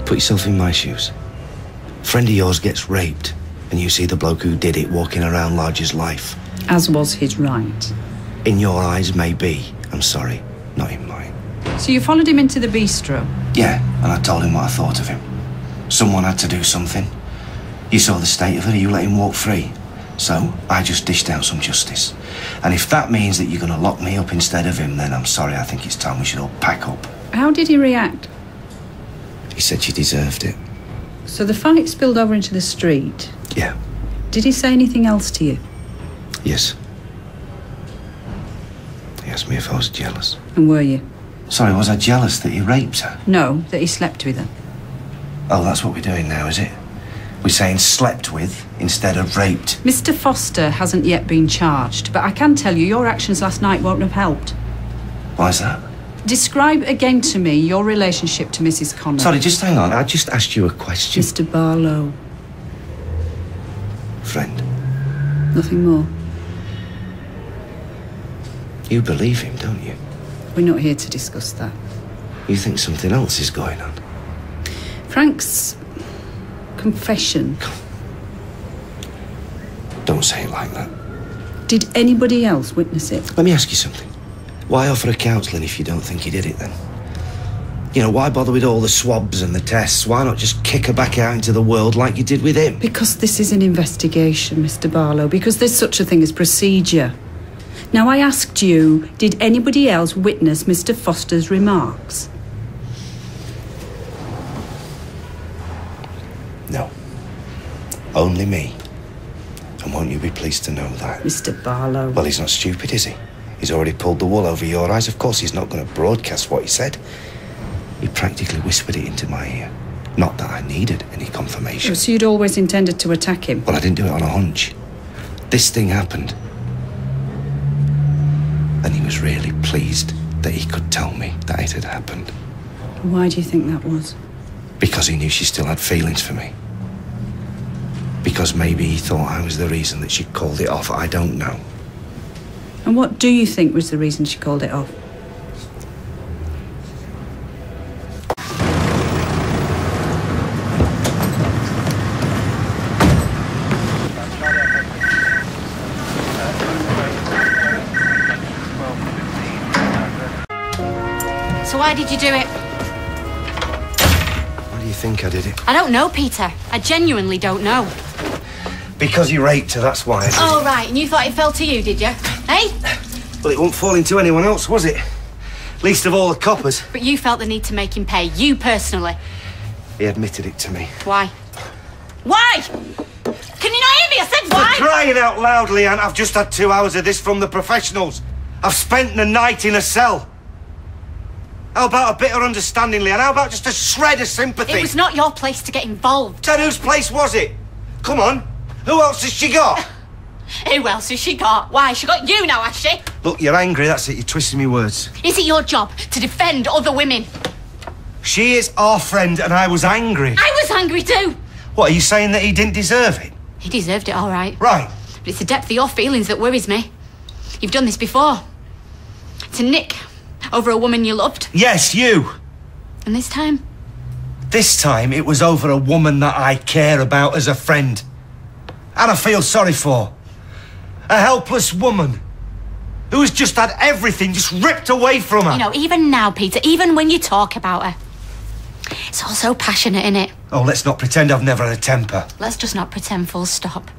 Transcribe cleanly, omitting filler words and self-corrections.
Put yourself in my shoes. A friend of yours gets raped, and you see the bloke who did it walking around Lodge's life. As was his right. In your eyes, maybe. I'm sorry, not in mine. So you followed him into the bistro? Yeah, and I told him what I thought of him. Someone had to do something. You saw the state of her, you let him walk free. So, I just dished out some justice. And if that means that you're going to lock me up instead of him, then I'm sorry, I think it's time we should all pack up. How did he react? He said she deserved it. So the fight spilled over into the street? Yeah. Did he say anything else to you? Yes. He asked me if I was jealous. And were you? Sorry, was I jealous that he raped her? No, that he slept with her. Oh, that's what we're doing now, is it? We're saying slept with instead of raped. Mr. Foster hasn't yet been charged, but I can tell you your actions last night won't have helped. Why's that? Describe again to me your relationship to Mrs. Connor. Sorry, just hang on. I just asked you a question. Mr. Barlow. Friend. Nothing more. You believe him, don't you? We're not here to discuss that. You think something else is going on? Frank's confession. Don't say it like that. Did anybody else witness it? Let me ask you something. Why offer a counselling if you don't think he did it, then? You know, why bother with all the swabs and the tests? Why not just kick her back out into the world like you did with him? Because this is an investigation, Mr. Barlow. Because there's such a thing as procedure. Now, I asked you, did anybody else witness Mr. Foster's remarks? No. Only me. And won't you be pleased to know that? Mr. Barlow. Well, he's not stupid, is he? He's already pulled the wool over your eyes. Of course, he's not going to broadcast what he said. He practically whispered it into my ear. Not that I needed any confirmation. So you'd always intended to attack him? Well, I didn't do it on a hunch. This thing happened. And he was really pleased that he could tell me that it had happened. Why do you think that was? Because he knew she still had feelings for me. Because maybe he thought I was the reason that she called it off. I don't know. And what do you think was the reason she called it off? So why did you do it? Why do you think I did it? I don't know, Peter. I genuinely don't know. Because he raped her, that's why I did it. Oh, right, and you thought it fell to you, did you? Eh? Well, it won't fall into anyone else, was it? Least of all the coppers. But you felt the need to make him pay, you personally. He admitted it to me. Why? Why? Can you not hear me? I said why? For crying out loud, Leanne, I've just had 2 hours of this from the professionals. I've spent the night in a cell. How about a bit of understanding, Leanne? How about just a shred of sympathy? It was not your place to get involved. Then whose place was it? Come on. Who else has she got? Who else has she got? Why, she got you now, has she? Look, you're angry, that's it. You're twisting me words. Is it your job to defend other women? She is our friend and I was angry. I was angry too. What, are you saying that he didn't deserve it? He deserved it, all right. Right. But it's the depth of your feelings that worries me. You've done this before. To Nick, over a woman you loved. Yes, you. And this time? This time it was over a woman that I care about as a friend. And I feel sorry for. A helpless woman who has just had everything just ripped away from her. You know, even now, Peter, even when you talk about her, it's all so passionate, innit? Oh, let's not pretend I've never had a temper. Let's just not pretend, full stop.